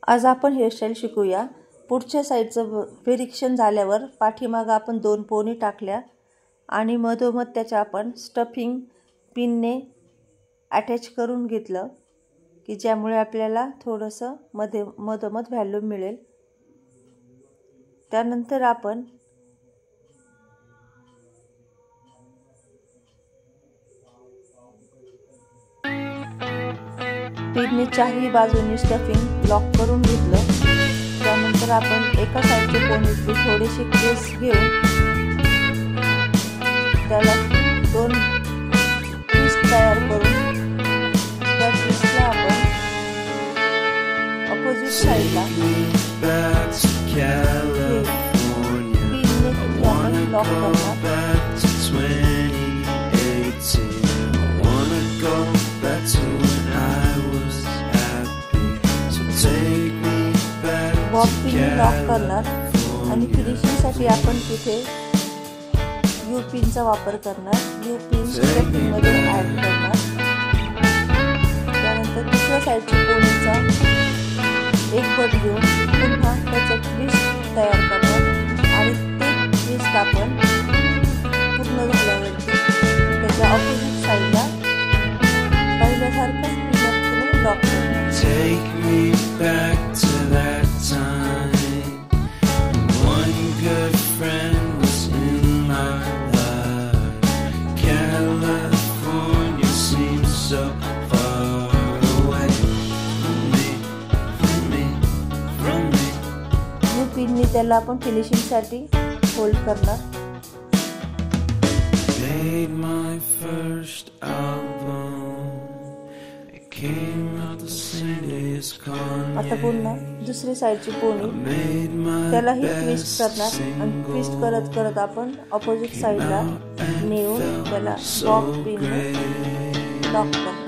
आज आपण हेअरस्टाईल शिकूया। पुढच्या साईडचं निरीक्षण झाल्यावर पाठीमागं आपण 2 पोनी टाकल्या आणि मधोमध त्याच्या आपण स्टफिंग पिनने अटॅच करून घेतलं की ज्यामुळे आपल्याला थोडंसं मधोमध व्हॉल्यूम मिळेल। त्यानंतर आपण पिनने चारही बाजूंनी स्टफिंग लॉक करून घेतलं। त्यानंतर आपण एका साईडचे पोनीतले थोडेसे केस घेऊन त्याला 2 ट्विस्ट तयार करून त्या ट्विस्टला आपण अपोजिट साईडला पिनने तिथे आपण लॉक करणार। बॉब पिनने लॉक करणार आणि फिनिशिंगसाठी आपण तिथे यू पिनचा वापर करणार। यू पिन स्टफिंगमध्ये ॲड करणार। त्यानंतर दुसऱ्या साईडच्या पोनीचा एक बट घेऊन पुन्हा त्याचं ट्विस्ट तयार करणार आणि ते ट्विस्ट आपण पूर्ण झाल्यावरती त्याच्या ऑपोजिट साईडला पहिल्यासारखंच पिनने लॉक करणार। Take me back to that time one good friend was in my life. California seems so far away from me. U पिनने त्याला आपण फिनिशिंगसाठी होल्ड करणार। Made my first album. आता पुन्हा दुसरी साईडची पोनी त्यालाही ट्विस्ट करणार आणि ट्विस्ट करत करत आपण ऑपोजिट साईडला नेऊन त्याला बॉब पिनने लॉक करणार।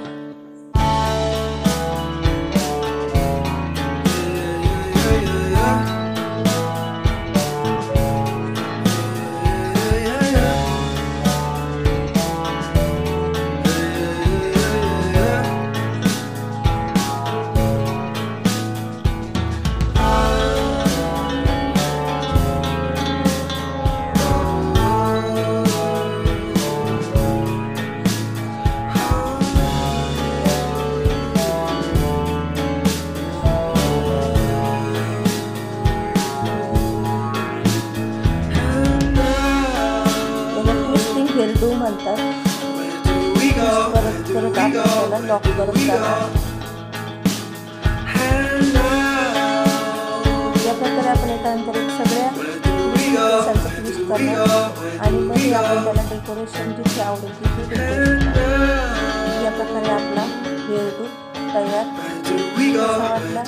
हेअरडू म्हणतात। परत परत आपण त्याला लॉक करत जाणार। या प्रकारे आपण एकानंतर एक सगळ्या केसांचा ट्विस्ट करणार आणि मग आपण त्याला डेकोरेशन जिथे आवडेल तिथे डेकोरेशन करणार। या प्रकारे आपला हेअरडू तयार। कसा वाटला?